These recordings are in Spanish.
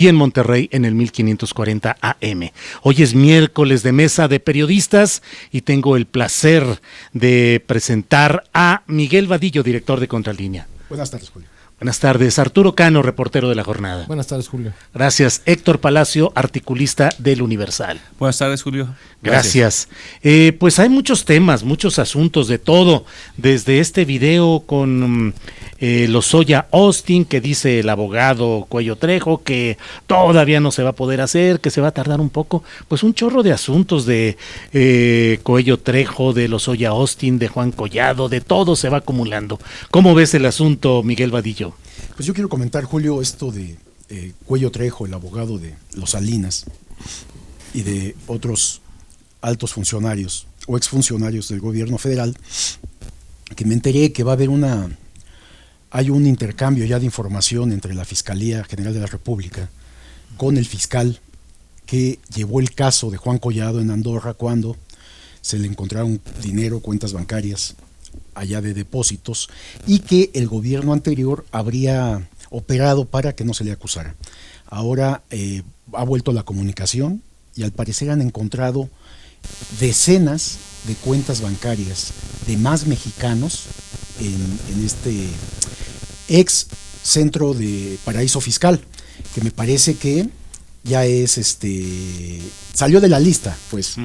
y en Monterrey en el 1540 AM. Hoy es miércoles de Mesa de Periodistas y tengo el placer de presentar a Miguel Vadillo, director de Contralínea. Buenas tardes, Julio. Buenas tardes. Arturo Cano, reportero de La Jornada. Buenas tardes, Julio. Gracias. Héctor Palacio, articulista del Universal. Buenas tardes, Julio. Gracias. Pues hay muchos temas, muchos asuntos de todo, desde este video con Lozoya Austin, que dice el abogado Cuello Trejo que todavía no se va a poder hacer, que se va a tardar un poco, pues un chorro de asuntos de Cuello Trejo, de Lozoya Austin, de Juan Collado, de todo se va acumulando. ¿Cómo ves el asunto, Miguel Vadillo? Pues yo quiero comentar, Julio, esto de Cuello Trejo, el abogado de los Salinas y de otros altos funcionarios o exfuncionarios del gobierno federal, que me enteré que va a haber hay un intercambio ya de información entre la Fiscalía General de la República con el fiscal que llevó el caso de Juan Collado en Andorra cuando se le encontraron dinero, cuentas bancarias allá de depósitos, y que el gobierno anterior habría operado para que no se le acusara. Ahora ha vuelto la comunicación y al parecer han encontrado decenas de cuentas bancarias de más mexicanos en este ex centro de paraíso fiscal, que me parece que ya es salió de la lista, pues,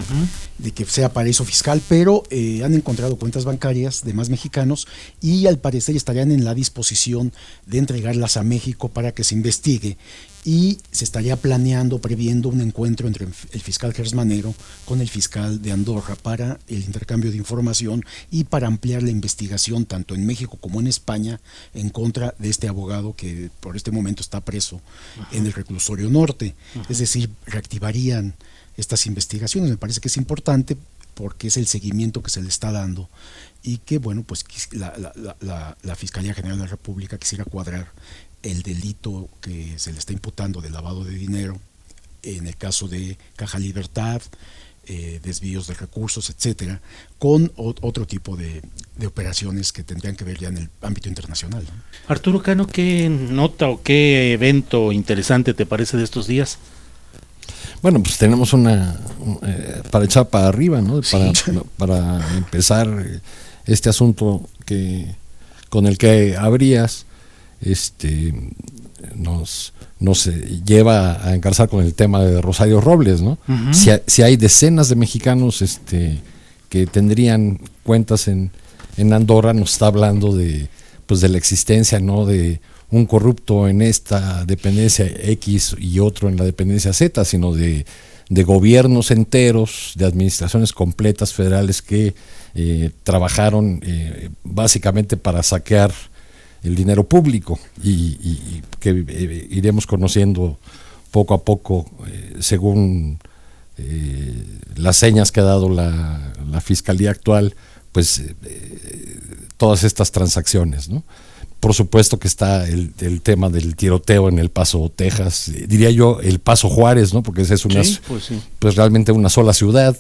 de que sea paraíso fiscal, pero han encontrado cuentas bancarias de más mexicanos y al parecer estarían en la disposición de entregarlas a México para que se investigue, y se estaría previendo un encuentro entre el fiscal Gersmanero con el fiscal de Andorra para el intercambio de información y para ampliar la investigación tanto en México como en España en contra de este abogado que por este momento está preso en el reclusorio norte. Es decir, reactivarían estas investigaciones. Me parece que es importante porque es el seguimiento que se le está dando y que, bueno, pues la Fiscalía General de la República quisiera cuadrar el delito que se le está imputando de lavado de dinero en el caso de Caja Libertad, desvíos de recursos, etcétera, con otro tipo de operaciones que tendrían que ver ya en el ámbito internacional, ¿no? Arturo Cano, ¿qué nota o qué evento interesante te parece de estos días? Bueno, pues tenemos para echar para arriba, ¿no? Sí. Para empezar este asunto con el que abrías, nos lleva a encarzar con el tema de Rosario Robles, ¿no? Uh-huh. Si hay decenas de mexicanos que tendrían cuentas en Andorra, nos está hablando de la existencia, no de un corrupto en esta dependencia X y otro en la dependencia Z, sino de gobiernos enteros, de administraciones completas federales que trabajaron básicamente para saquear el dinero público y que iremos conociendo poco a poco según las señas que ha dado la Fiscalía actual, pues todas estas transacciones, ¿no? Por supuesto que está el tema del tiroteo en El Paso, Texas, diría yo El Paso Juárez, ¿no? Porque esa es pues realmente una sola ciudad,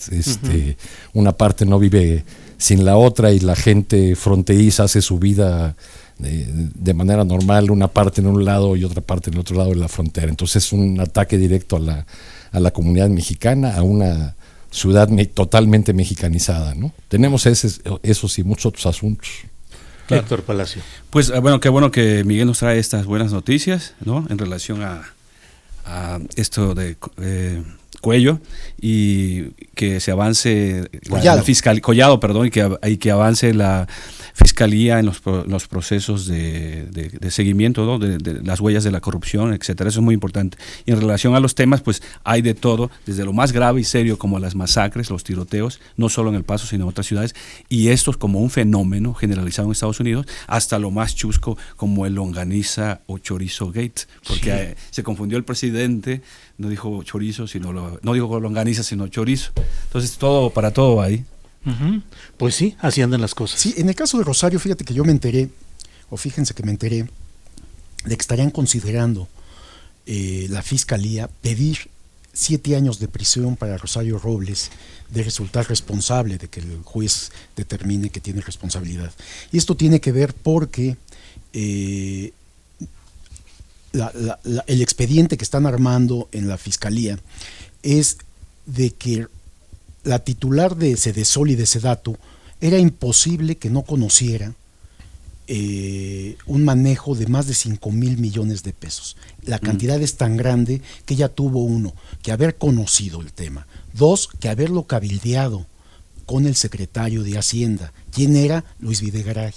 una parte no vive sin la otra y la gente fronteriza hace su vida de manera normal, una parte en un lado y otra parte en el otro lado de la frontera. Entonces es un ataque directo a la comunidad mexicana, a una ciudad totalmente mexicanizada, ¿no? Tenemos esos y muchos otros asuntos. Claro. Héctor Palacio. Pues bueno, qué bueno que Miguel nos trae estas buenas noticias, ¿no? En relación a esto de Cuello y que se avance la fiscal Collado, perdón, y que avance la Fiscalía en los procesos de seguimiento, ¿no? de las huellas de la corrupción, etcétera. Eso es muy importante. Y en relación a los temas, pues hay de todo, desde lo más grave y serio como las masacres, los tiroteos, no solo en El Paso, sino en otras ciudades, y estos como un fenómeno generalizado en Estados Unidos, hasta lo más chusco como el longaniza o chorizo gate, porque se confundió el presidente, no dijo chorizo, no dijo longaniza, sino chorizo. Entonces para todo ahí. Uh-huh. Pues sí, así andan las cosas. Sí, en el caso de Rosario, fíjense que me enteré de que estarían considerando la Fiscalía pedir 7 años de prisión para Rosario Robles de resultar responsable, de que el juez determine que tiene responsabilidad. Y esto tiene que ver porque el expediente que están armando en la Fiscalía es de que la titular de Sedesol y de Sedatu era imposible que no conociera un manejo de más de 5,000 millones de pesos. La cantidad es tan grande que ella tuvo, uno, que haber conocido el tema, dos, que haberlo cabildeado con el secretario de Hacienda. ¿Quién era? Luis Videgaray.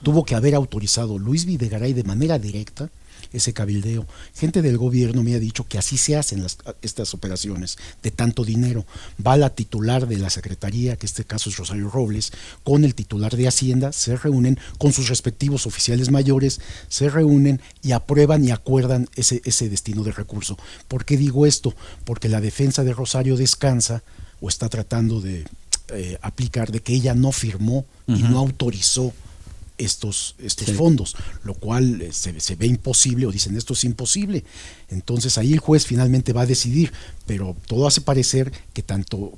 Tuvo que haber autorizado Luis Videgaray de manera directa ese cabildeo. Gente del gobierno me ha dicho que así se hacen estas operaciones de tanto dinero. Va la titular de la secretaría, que en este caso es Rosario Robles, con el titular de Hacienda, se reúnen con sus respectivos oficiales mayores, se reúnen y aprueban y acuerdan ese destino de recurso. ¿Por qué digo esto? Porque la defensa de Rosario descansa o está tratando de aplicar de que ella no firmó y no autorizó estos fondos, lo cual se ve imposible, o dicen esto es imposible. Entonces ahí el juez finalmente va a decidir, pero todo hace parecer que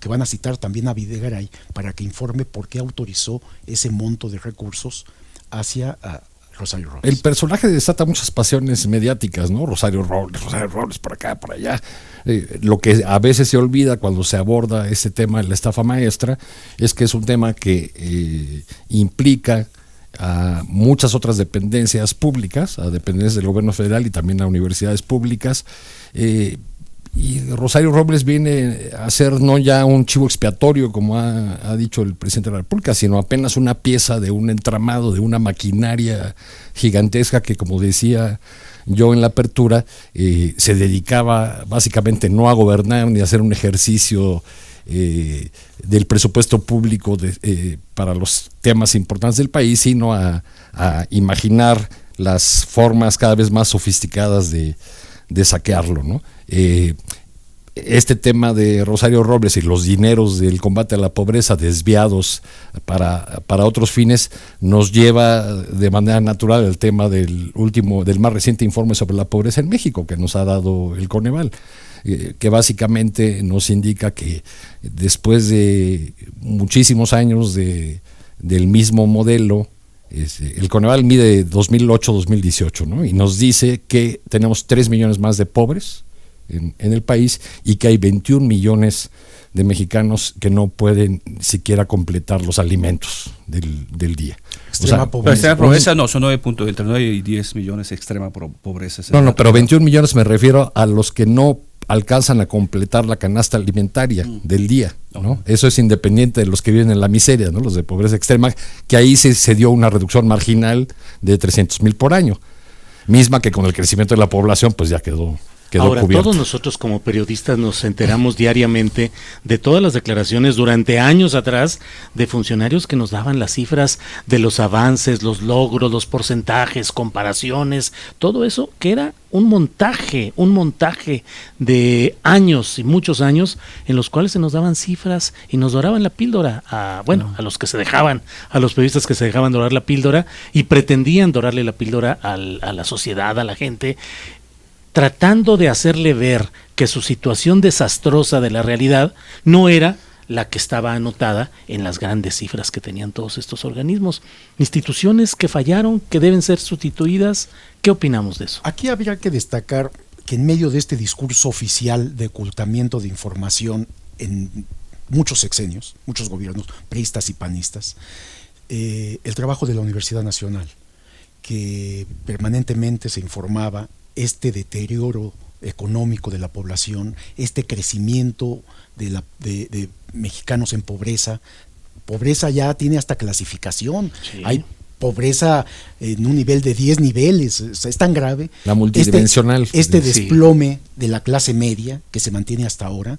van a citar también a Videgaray para que informe por qué autorizó ese monto de recursos hacia Rosario Robles. El personaje desata muchas pasiones mediáticas, ¿no? Rosario Robles por acá, por allá. Lo que a veces se olvida cuando se aborda ese tema de la estafa maestra es que es un tema que implica a muchas otras dependencias públicas, a dependencias del gobierno federal y también a universidades públicas, y Rosario Robles viene a ser no ya un chivo expiatorio, como ha dicho el presidente de la República, sino apenas una pieza de un entramado, de una maquinaria gigantesca que, como decía yo en la apertura, se dedicaba básicamente no a gobernar ni a hacer un ejercicio del presupuesto público para los temas importantes del país, sino a imaginar las formas cada vez más sofisticadas de saquearlo, ¿no? Este tema de Rosario Robles y los dineros del combate a la pobreza desviados para otros fines nos lleva de manera natural al tema del más reciente informe sobre la pobreza en México que nos ha dado el Coneval, que básicamente nos indica que después de muchísimos años del mismo modelo, el Coneval mide 2008-2018, ¿no? Y nos dice que tenemos 3 millones más de pobres en el país y que hay 21 millones de mexicanos que no pueden siquiera completar los alimentos del día. Extrema pobreza no, son 9 entre 9 y 10 millones extrema pobreza. No, pero 21 millones me refiero a los que no alcanzan a completar la canasta alimentaria del día, ¿no? Eso es independiente de los que viven en la miseria, ¿no? Los de pobreza extrema, que ahí se dio una reducción marginal de 300,000 por año, misma que con el crecimiento de la población pues ya quedó Ahora, cubierto. todos nosotros como periodistas nos enteramos diariamente de todas las declaraciones durante años atrás de funcionarios que nos daban las cifras de los avances, los logros, los porcentajes, comparaciones, todo eso que era un montaje de años y muchos años en los cuales se nos daban cifras y nos doraban la píldora a los que se dejaban, a los periodistas que se dejaban dorar la píldora y pretendían dorarle la píldora a la sociedad, a la gente, tratando de hacerle ver que su situación desastrosa de la realidad no era la que estaba anotada en las grandes cifras que tenían todos estos organismos. Instituciones que fallaron, que deben ser sustituidas. ¿Qué opinamos de eso? Aquí habría que destacar que en medio de este discurso oficial de ocultamiento de información en muchos sexenios, muchos gobiernos, priistas y panistas, el trabajo de la Universidad Nacional, que permanentemente se informaba este deterioro económico de la población, este crecimiento de mexicanos en pobreza ya tiene hasta clasificación, sí. Hay pobreza en un nivel de 10 niveles, o sea, es tan grave. La multidimensional. Este desplome de la clase media que se mantiene hasta ahora,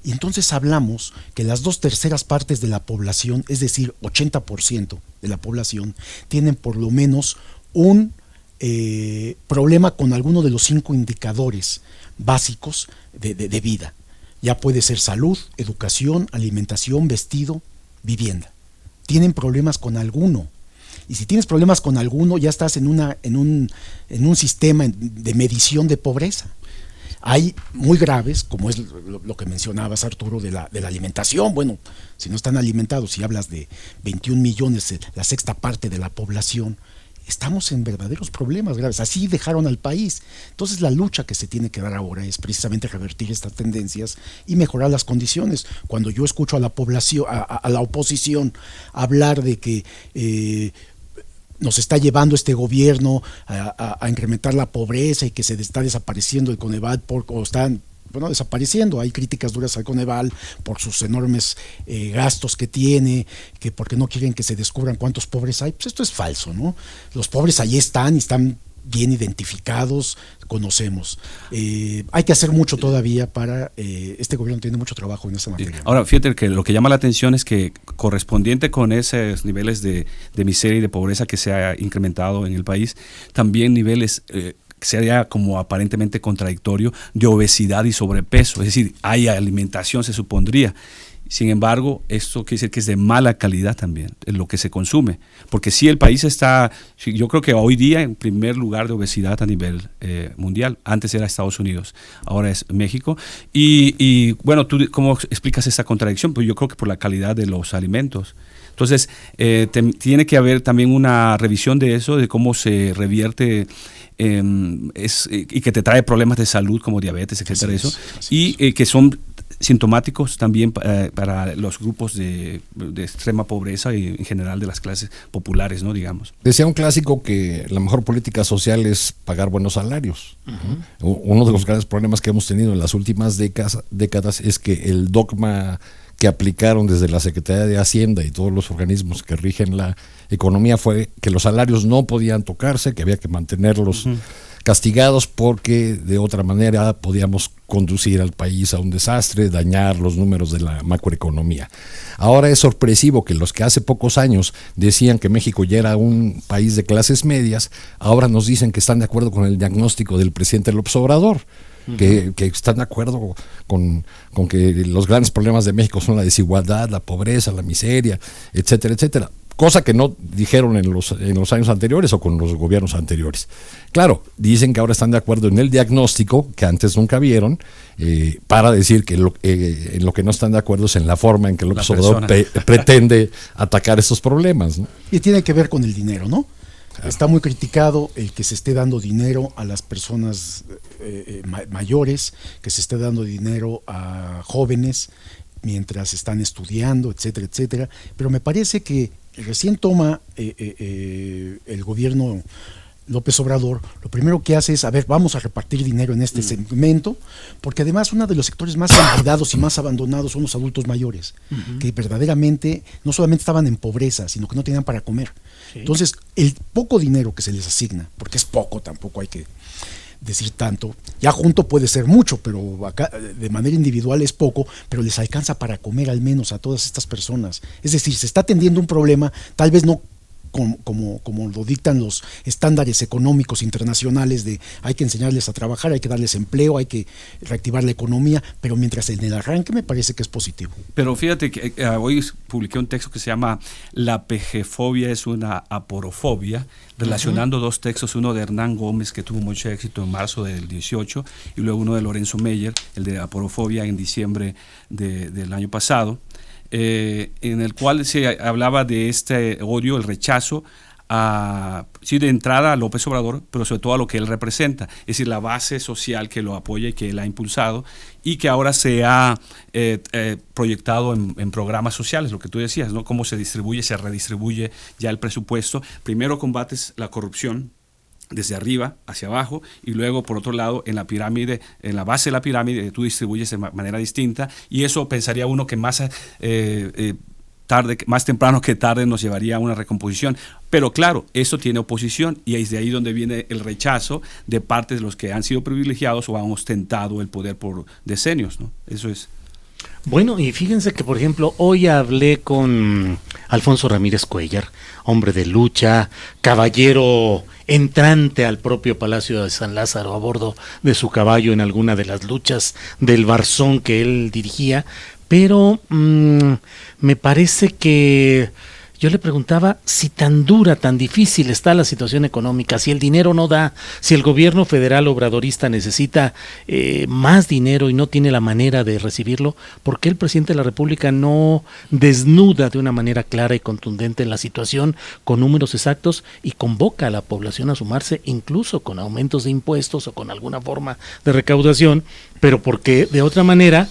y entonces hablamos que las 2/3 partes de la población, es decir, 80% de la población, tienen por lo menos un problema con alguno de los 5 indicadores básicos de vida. Ya puede ser salud, educación, alimentación, vestido, vivienda. Tienen problemas con alguno. Y si tienes problemas con alguno, ya estás en un sistema de medición de pobreza. Hay muy graves, como es lo que mencionabas, Arturo, de la alimentación. Bueno, si no están alimentados, si hablas de 21 millones, la 1/6 parte de la población, estamos en verdaderos problemas graves. Así dejaron al país. Entonces la lucha que se tiene que dar ahora es precisamente revertir estas tendencias y mejorar las condiciones. Cuando yo escucho a la población, a la oposición hablar de que nos está llevando este gobierno a incrementar la pobreza y que se está desapareciendo el Coneval o están desapareciendo. Hay críticas duras al Coneval por sus enormes gastos que tiene, que porque no quieren que se descubran cuántos pobres hay. Pues esto es falso, ¿no? Los pobres ahí están y están bien identificados, conocemos. Hay que hacer mucho todavía para... este gobierno tiene mucho trabajo en esa materia. Ahora, fíjate que lo que llama la atención es que correspondiente con esos niveles de miseria y de pobreza que se ha incrementado en el país, también niveles... sería como aparentemente contradictorio de obesidad y sobrepeso, es decir, hay alimentación, se supondría. Sin embargo, esto quiere decir que es de mala calidad también, en lo que se consume, porque si el país está, yo creo que hoy día en primer lugar de obesidad a nivel mundial. Antes era Estados Unidos, ahora es México. Y bueno, ¿tú cómo explicas esa contradicción? Pues yo creo que por la calidad de los alimentos. Entonces, tiene que haber también una revisión de eso, de cómo se revierte y que te trae problemas de salud como diabetes, etcétera, que son sintomáticos también para los grupos de extrema pobreza y en general de las clases populares, ¿no? Digamos. Decía un clásico que la mejor política social es pagar buenos salarios. Uno de los grandes problemas que hemos tenido en las últimas décadas es que el dogma que aplicaron desde la Secretaría de Hacienda y todos los organismos que rigen la economía fue que los salarios no podían tocarse, que había que mantenerlos castigados porque de otra manera podíamos conducir al país a un desastre, dañar los números de la macroeconomía. Ahora es sorpresivo que los que hace pocos años decían que México ya era un país de clases medias, ahora nos dicen que están de acuerdo con el diagnóstico del presidente López Obrador. Que están de acuerdo con que los grandes problemas de México son la desigualdad, la pobreza, la miseria, etcétera, etcétera. Cosa que no dijeron en los años anteriores o con los gobiernos anteriores. Claro, dicen que ahora están de acuerdo en el diagnóstico, que antes nunca vieron, para decir que en lo que no están de acuerdo es en la forma en que López Obrador pretende atacar estos problemas, ¿no? Y tiene que ver con el dinero, ¿no? Está muy criticado el que se esté dando dinero a las personas mayores, que se esté dando dinero a jóvenes mientras están estudiando, etcétera, etcétera. Pero me parece que recién toma el gobierno López Obrador, lo primero que hace es, vamos a repartir dinero en este segmento, porque además uno de los sectores más olvidados y más abandonados son los adultos mayores, que verdaderamente no solamente estaban en pobreza, sino que no tenían para comer. Sí. Entonces, el poco dinero que se les asigna, porque es poco, tampoco hay que decir tanto, ya junto puede ser mucho, pero acá de manera individual es poco, pero les alcanza para comer al menos a todas estas personas. Es decir, se está atendiendo un problema, tal vez no como lo dictan los estándares económicos internacionales de hay que enseñarles a trabajar, hay que darles empleo, hay que reactivar la economía, pero mientras en el arranque me parece que es positivo. Pero fíjate que hoy publiqué un texto que se llama La pejefobia es una aporofobia, relacionando dos textos, uno de Hernán Gómez, que tuvo mucho éxito en marzo del 18, y luego uno de Lorenzo Meyer, el de aporofobia, en diciembre del año pasado. En el cual se hablaba de este odio, el rechazo sí, de entrada a López Obrador, pero sobre todo a lo que él representa, es decir, la base social que lo apoya y que él ha impulsado y que ahora se ha proyectado en programas sociales, lo que tú decías, ¿no? Cómo se redistribuye ya el presupuesto. Primero combates la corrupción desde arriba hacia abajo y luego por otro lado en la pirámide, en la base de la pirámide tú distribuyes de manera distinta y eso pensaría uno que más temprano que tarde nos llevaría a una recomposición, pero claro, eso tiene oposición y es de ahí donde viene el rechazo de parte de los que han sido privilegiados o han ostentado el poder por decenios, ¿no? Eso es. Bueno, y fíjense que, por ejemplo, hoy hablé con Alfonso Ramírez Cuéllar, hombre de lucha, caballero entrante al propio Palacio de San Lázaro a bordo de su caballo en alguna de las luchas del Barzón que él dirigía, pero me parece que yo le preguntaba si tan dura, tan difícil está la situación económica, si el dinero no da, si el gobierno federal obradorista necesita más dinero y no tiene la manera de recibirlo, ¿por qué el presidente de la República no desnuda de una manera clara y contundente la situación con números exactos y convoca a la población a sumarse, incluso con aumentos de impuestos o con alguna forma de recaudación, pero porque de otra manera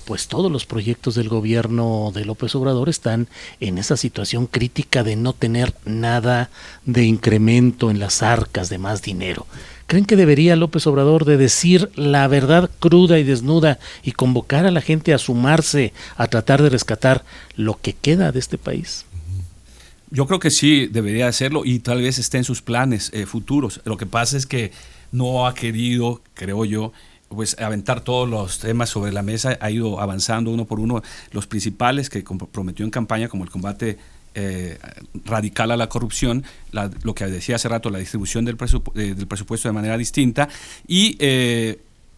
pues todos los proyectos del gobierno de López Obrador están en esa situación crítica de no tener nada de incremento en las arcas de más dinero? ¿Creen que debería López Obrador de decir la verdad cruda y desnuda y convocar a la gente a sumarse a tratar de rescatar lo que queda de este país? Yo creo que sí debería hacerlo y tal vez esté en sus planes futuros. Lo que pasa es que no ha querido, creo yo, pues aventar todos los temas sobre la mesa, ha ido avanzando uno por uno los principales que prometió en campaña, como el combate radical a la corrupción, lo que decía hace rato, la distribución del presupuesto de manera distinta, y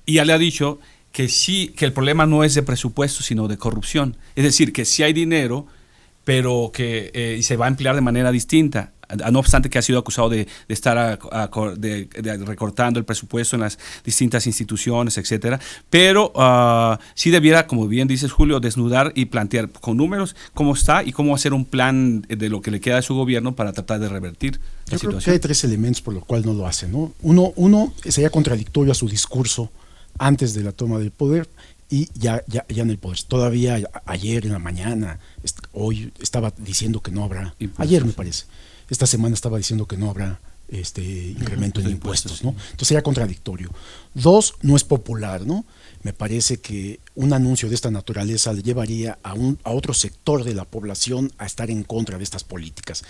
ya le ha dicho que sí, que el problema no es de presupuesto, sino de corrupción. Es decir, que sí hay dinero, pero que se va a emplear de manera distinta. No obstante que ha sido acusado de estar recortando el presupuesto en las distintas instituciones, etcétera, pero sí debiera, como bien dices, Julio, desnudar y plantear con números cómo está y cómo hacer un plan de lo que le queda a su gobierno para tratar de revertir la situación. Creo que hay 3 elementos por los cuales no lo hace, ¿no? Uno sería contradictorio a su discurso antes de la toma del poder y ya en el poder. Todavía ayer en la mañana, hoy estaba diciendo que no habrá, ayer me parece, esta semana estaba diciendo que no habrá incremento en impuestos, ¿no? Entonces sería contradictorio. 2, no es popular, ¿no? Me parece que un anuncio de esta naturaleza le llevaría a otro sector de la población a estar en contra de estas políticas,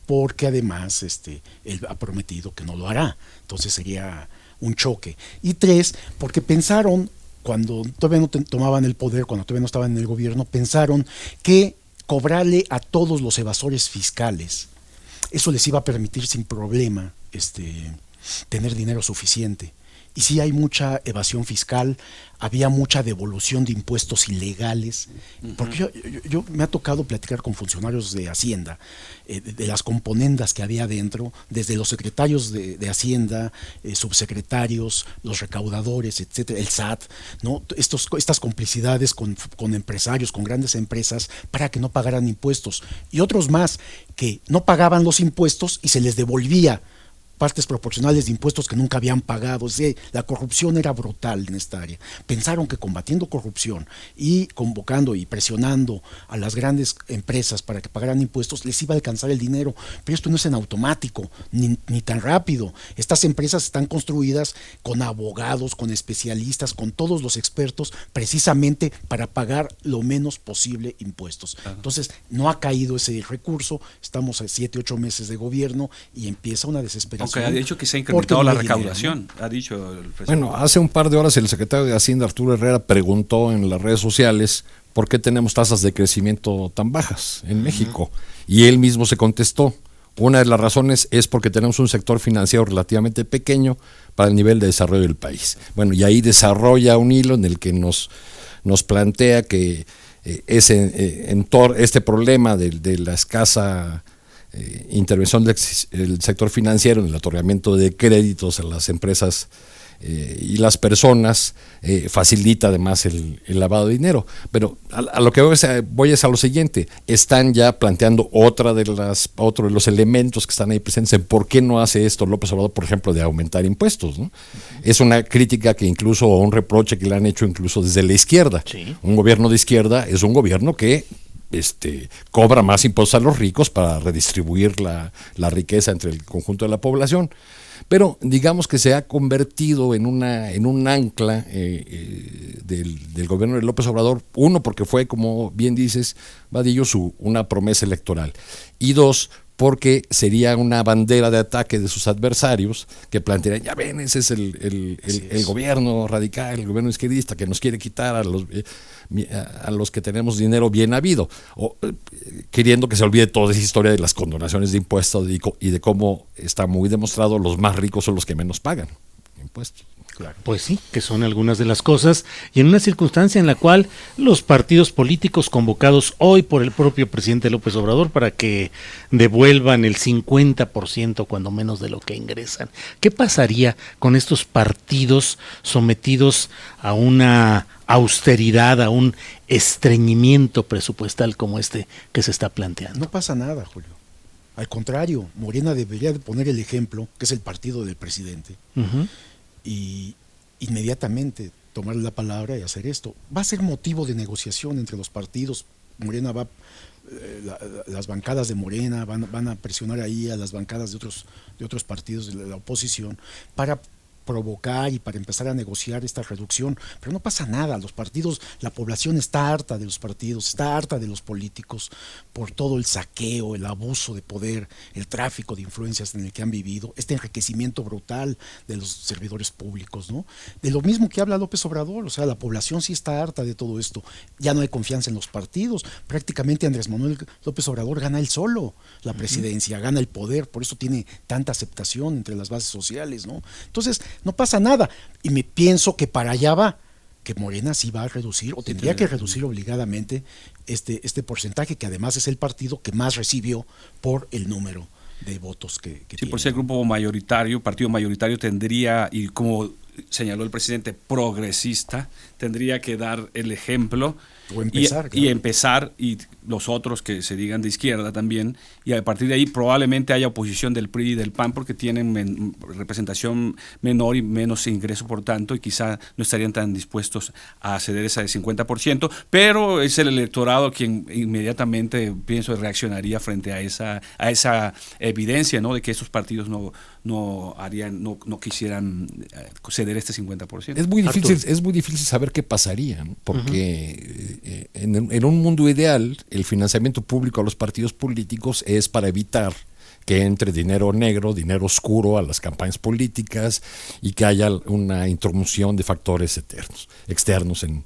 porque además él ha prometido que no lo hará. Entonces sería un choque. Y 3, porque pensaron, cuando todavía no tomaban el poder, cuando todavía no estaban en el gobierno, pensaron que cobrarle a todos los evasores fiscales, eso les iba a permitir sin problema tener dinero suficiente. Y sí hay mucha evasión fiscal, había mucha devolución de impuestos ilegales, porque yo me ha tocado platicar con funcionarios de Hacienda, de las componendas que había dentro, desde los secretarios de Hacienda, subsecretarios, los recaudadores, etcétera, el SAT, ¿no? Estas complicidades con empresarios, con grandes empresas, para que no pagaran impuestos, y otros más que no pagaban los impuestos y se les devolvía partes proporcionales de impuestos que nunca habían pagado. O sea, la corrupción era brutal en esta área. Pensaron que combatiendo corrupción y convocando y presionando a las grandes empresas para que pagaran impuestos les iba a alcanzar el dinero, pero esto no es en automático, ni tan rápido. Estas empresas están construidas con abogados, con especialistas, con todos los expertos, precisamente para pagar lo menos posible impuestos. Entonces, no ha caído ese recurso, estamos a 7, 8 meses de gobierno y empieza una desesperación. Aunque ha dicho que se ha incrementado la recaudación, ha dicho el presidente. Bueno, hace un par de horas el secretario de Hacienda, Arturo Herrera, preguntó en las redes sociales por qué tenemos tasas de crecimiento tan bajas en México. Y él mismo se contestó, una de las razones es porque tenemos un sector financiero relativamente pequeño para el nivel de desarrollo del país. Bueno, y ahí desarrolla un hilo en el que nos plantea que este problema de la escasa intervención del sector financiero en el otorgamiento de créditos a las empresas y las personas facilita además el lavado de dinero. Pero a lo que voy es a lo siguiente: están ya planteando otro de los elementos que están ahí presentes en por qué no hace esto López Obrador, por ejemplo, de aumentar impuestos, ¿no? Es una crítica que incluso, o un reproche que le han hecho incluso desde la izquierda. Sí. Un gobierno de izquierda es un gobierno que cobra más impuestos a los ricos para redistribuir la riqueza entre el conjunto de la población. Pero digamos que se ha convertido en un ancla del gobierno de López Obrador. Uno, porque fue, como bien dices, Vadillo, una promesa electoral. Y 2, porque sería una bandera de ataque de sus adversarios que plantearían, ya ven, ese es el gobierno radical, el gobierno izquierdista que nos quiere quitar a los que tenemos dinero bien habido, o queriendo que se olvide toda esa historia de las condonaciones de impuestos y de cómo está muy demostrado los más ricos son los que menos pagan impuestos. Claro. Pues sí, que son algunas de las cosas, y en una circunstancia en la cual los partidos políticos convocados hoy por el propio presidente López Obrador para que devuelvan el 50% cuando menos de lo que ingresan. ¿Qué pasaría con estos partidos sometidos a una austeridad, a un estreñimiento presupuestal como este que se está planteando? No pasa nada, Julio. Al contrario, Morena debería de poner el ejemplo, que es el partido del presidente, y inmediatamente tomar la palabra y hacer esto. Va a ser motivo de negociación entre los partidos. Morena va, las bancadas de Morena van a presionar ahí a las bancadas de otros partidos de la oposición para provocar y para empezar a negociar esta reducción, pero no pasa nada. Los partidos, la población está harta de los partidos, está harta de los políticos por todo el saqueo, el abuso de poder, el tráfico de influencias en el que han vivido, este enriquecimiento brutal de los servidores públicos, ¿no? De lo mismo que habla López Obrador, o sea, la población sí está harta de todo esto, ya no hay confianza en los partidos, prácticamente Andrés Manuel López Obrador gana él solo la presidencia, gana el poder, por eso tiene tanta aceptación entre las bases sociales, ¿no? Entonces, no pasa nada, y me pienso que para allá va, que Morena sí va a reducir, o tendría que reducir obligadamente este porcentaje, que además es el partido que más recibió por el número de votos que tiene. Por ser grupo mayoritario, partido mayoritario, tendría, y como señaló el presidente, progresista, tendría que dar el ejemplo o empezar, y empezar, y los otros que se digan de izquierda también, y a partir de ahí probablemente haya oposición del PRI y del PAN porque tienen representación menor y menos ingreso por tanto, y quizá no estarían tan dispuestos a ceder ese 50%, pero es el electorado quien inmediatamente, pienso, reaccionaría frente a esa evidencia, ¿no?, de que esos partidos no quisieran ceder este 50%. Es muy difícil saber qué pasaría, ¿no? Porque en un mundo ideal el financiamiento público a los partidos políticos es para evitar que entre dinero negro, dinero oscuro a las campañas políticas y que haya una intromisión de factores externos en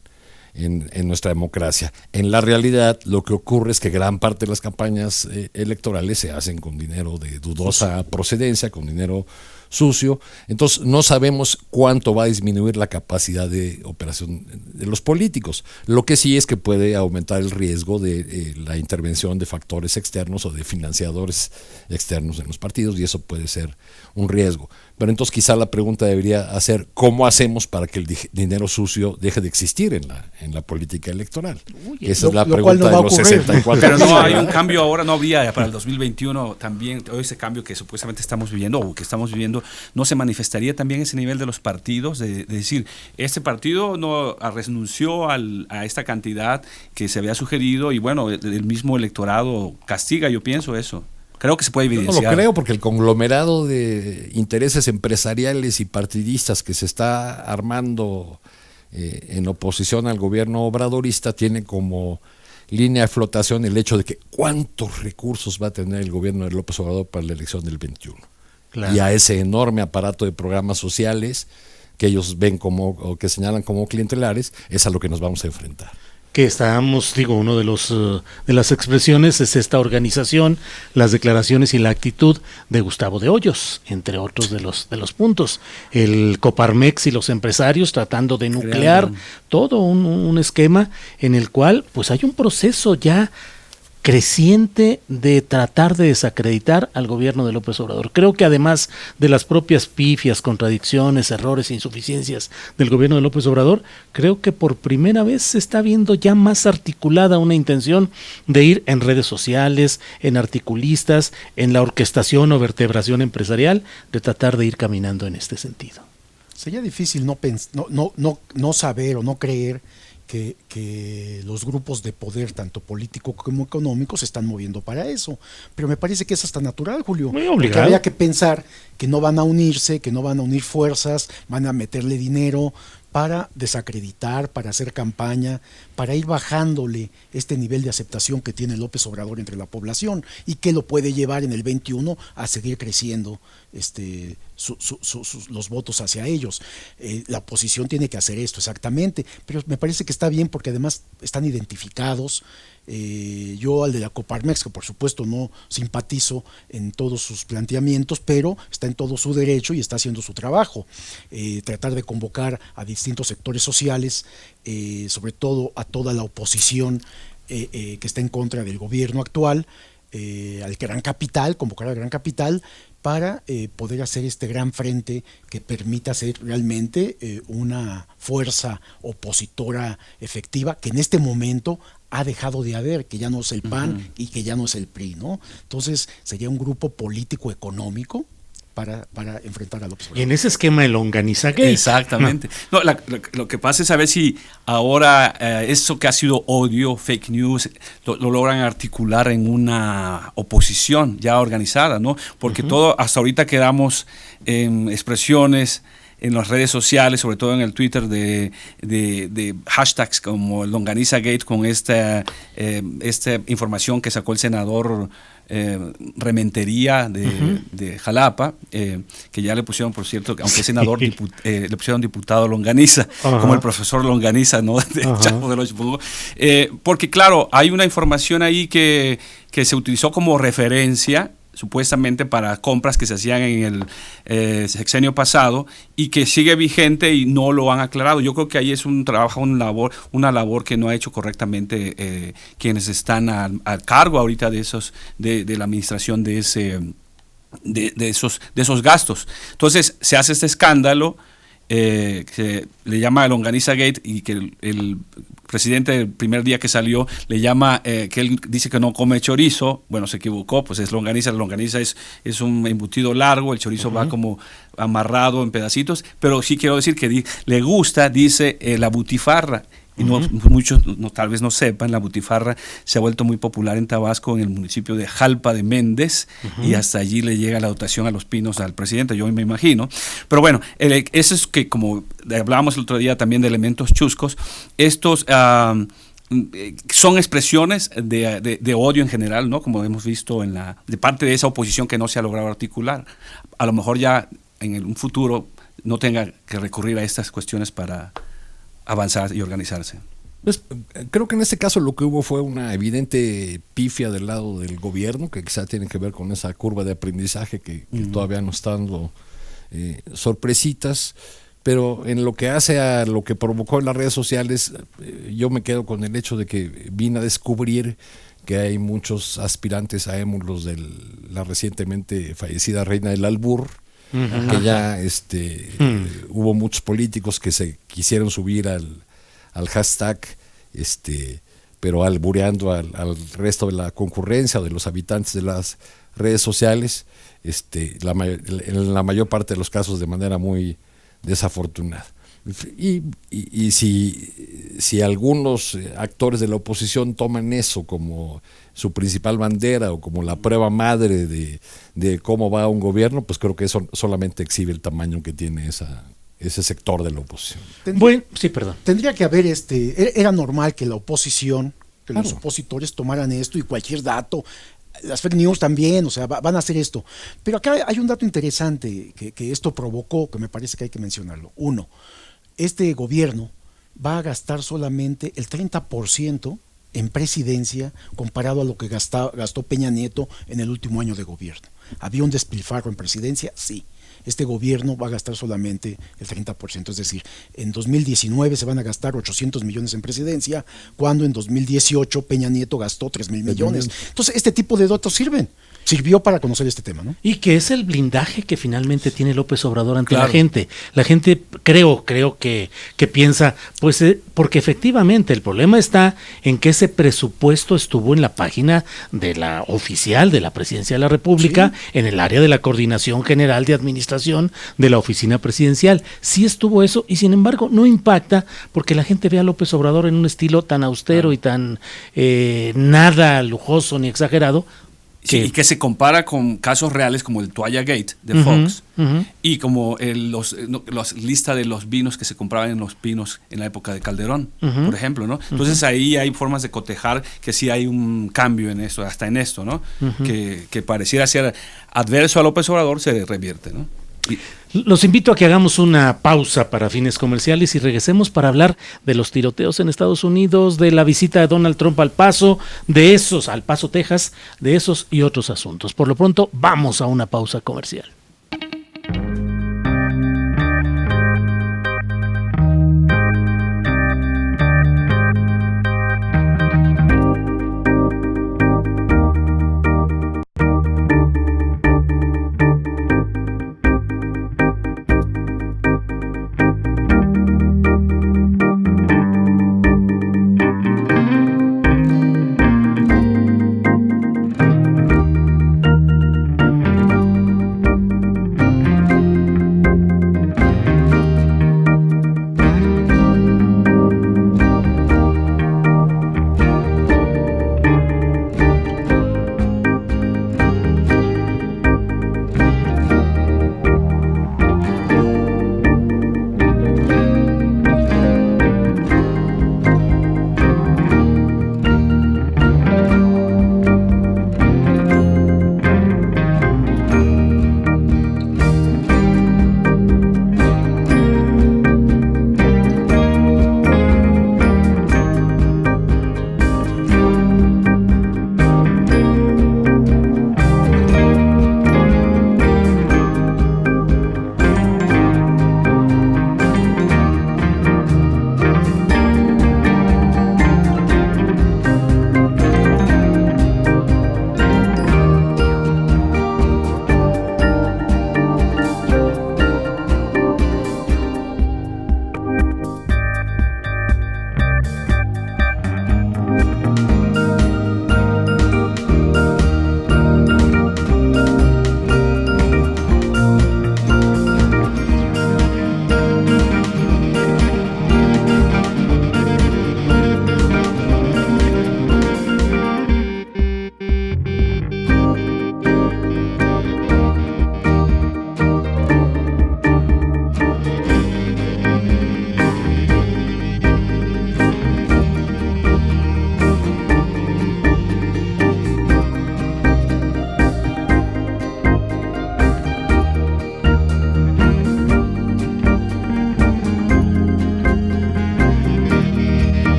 nuestra democracia. En la realidad, lo que ocurre es que gran parte de las campañas electorales se hacen con dinero de dudosa procedencia, con dinero sucio. Entonces, no sabemos cuánto va a disminuir la capacidad de operación de los políticos. Lo que sí es que puede aumentar el riesgo de la intervención de factores externos o de financiadores externos en los partidos, y eso puede ser un riesgo. Pero entonces quizá la pregunta debería ser ¿cómo hacemos para que el dinero sucio deje de existir en la política electoral? Esa es la pregunta de los 64. Pero no hay un cambio ahora, no había para el 2021 también, ese cambio que supuestamente estamos viviendo o que estamos viviendo, ¿no se manifestaría también ese nivel de los partidos? De decir, este partido no renunció a esta cantidad que se había sugerido y bueno, el mismo electorado castiga, yo pienso eso. Creo que se puede evidenciar. No lo creo, porque el conglomerado de intereses empresariales y partidistas que se está armando en oposición al gobierno obradorista tiene como línea de flotación el hecho de que cuántos recursos va a tener el gobierno de López Obrador para la elección del 21. Claro. Y a ese enorme aparato de programas sociales que ellos ven o que señalan como clientelares, es a lo que nos vamos a enfrentar. Que estábamos, uno de las expresiones es esta organización, las declaraciones y la actitud de Gustavo de Hoyos, entre otros de los puntos. El Coparmex y los empresarios tratando de nuclear todo un esquema en el cual pues hay un proceso ya creciente de tratar de desacreditar al gobierno de López Obrador. Creo que además de las propias pifias, contradicciones, errores e insuficiencias del gobierno de López Obrador, creo que por primera vez se está viendo ya más articulada una intención de ir en redes sociales, en articulistas, en la orquestación o vertebración empresarial, de tratar de ir caminando en este sentido. Sería difícil no saber o no creer que los grupos de poder, tanto político como económico, se están moviendo para eso. Pero me parece que es hasta natural, Julio. Muy obligado. Porque habría que pensar que no van a unirse, que no van a unir fuerzas, van a meterle dinero para desacreditar, para hacer campaña, para ir bajándole este nivel de aceptación que tiene López Obrador entre la población y que lo puede llevar en el 21 a seguir creciendo los votos hacia ellos. La oposición tiene que hacer esto exactamente, pero me parece que está bien porque además están identificados Yo al de la Coparmex, que por supuesto no simpatizo en todos sus planteamientos, pero está en todo su derecho y está haciendo su trabajo. Tratar de convocar a distintos sectores sociales, sobre todo a toda la oposición que está en contra del gobierno actual, al gran capital, convocar al gran capital para poder hacer este gran frente que permita ser realmente una fuerza opositora efectiva que en este momento ha dejado de haber, que ya no es el PAN y que ya no es el PRI, ¿no? Entonces sería un grupo político económico para enfrentar al observador. Y en ese esquema de Longaniza Gate. Exactamente. No, lo que pasa es saber si ahora eso que ha sido odio, fake news, lo logran articular en una oposición ya organizada, ¿no? Porque todo, hasta ahorita quedamos en expresiones en las redes sociales, sobre todo en el Twitter, de hashtags como Longaniza Gate, con esta información que sacó el senador Rementería de Jalapa, que ya le pusieron, por cierto, aunque es senador, le pusieron diputado Longaniza, como el profesor Longaniza, ¿no? De Chavo del Ocho. Porque claro, hay una información ahí que se utilizó como referencia supuestamente para compras que se hacían en el sexenio pasado y que sigue vigente y no lo han aclarado. Yo creo que ahí es un trabajo, una labor que no ha hecho correctamente quienes están al cargo ahorita de la administración de esos gastos. Entonces se hace este escándalo que le llama Longaniza Gate y que el presidente el primer día que salió le llama, que él dice que no come chorizo. Bueno, se equivocó, pues es longaniza. La longaniza es un embutido largo, el chorizo va como amarrado en pedacitos, pero sí quiero decir que le gusta, dice, la butifarra. Y muchos tal vez no sepan, la butifarra se ha vuelto muy popular en Tabasco, en el municipio de Jalpa de Méndez, y hasta allí le llega la dotación a los pinos al presidente, yo me imagino. Pero bueno, eso es que, como hablábamos el otro día también de elementos chuscos, estos son expresiones de odio en general, ¿no? Como hemos visto de parte de esa oposición que no se ha logrado articular. A lo mejor ya en un futuro no tenga que recurrir a estas cuestiones para avanzar y organizarse. Pues, creo que en este caso lo que hubo fue una evidente pifia del lado del gobierno, que quizá tiene que ver con esa curva de aprendizaje que todavía nos está dando sorpresitas, pero en lo que hace a lo que provocó en las redes sociales, yo me quedo con el hecho de que vine a descubrir que hay muchos aspirantes a émulos de la recientemente fallecida reina del albur, que ya hubo muchos políticos que se quisieron subir al hashtag, pero albureando al resto de la concurrencia o de los habitantes de las redes sociales, en la mayor parte de los casos de manera muy desafortunada. Y si algunos actores de la oposición toman eso como su principal bandera o como la prueba madre de cómo va un gobierno, pues creo que eso solamente exhibe el tamaño que tiene ese sector de la oposición. Tendría que haber era normal que la oposición, que los opositores tomaran esto y cualquier dato. Las fake news también, o sea, van a hacer esto. Pero acá hay un dato interesante que esto provocó, que me parece que hay que mencionarlo. Uno, este gobierno va a gastar solamente el 30% en presidencia comparado a lo que gastó Peña Nieto en el último año de gobierno. ¿Había un despilfarro en presidencia? Sí. Este gobierno va a gastar solamente el 30%, es decir, en 2019 se van a gastar 800 millones en presidencia, cuando en 2018 Peña Nieto gastó 3,000 millones. Entonces, este tipo de datos sirvió para conocer este tema, ¿no? Y que es el blindaje que finalmente tiene López Obrador ante la gente. La gente creo que piensa, pues porque efectivamente el problema está en que ese presupuesto estuvo en la página de la oficial de la Presidencia de la República, en el área de la Coordinación General de Administración de la Oficina Presidencial. Sí estuvo eso y sin embargo no impacta porque la gente ve a López Obrador en un estilo tan austero y tan nada lujoso ni exagerado. Y que se compara con casos reales como el Toalla Gate de Fox y como las listas de los vinos que se compraban en los pinos en la época de Calderón, por ejemplo, ¿no? Entonces ahí hay formas de cotejar que sí hay un cambio en esto, hasta en esto, ¿no? Que pareciera ser adverso a López Obrador se revierte, ¿no? Los invito a que hagamos una pausa para fines comerciales y regresemos para hablar de los tiroteos en Estados Unidos, de la visita de Donald Trump al Paso, al Paso, Texas, de esos y otros asuntos. Por lo pronto, vamos a una pausa comercial.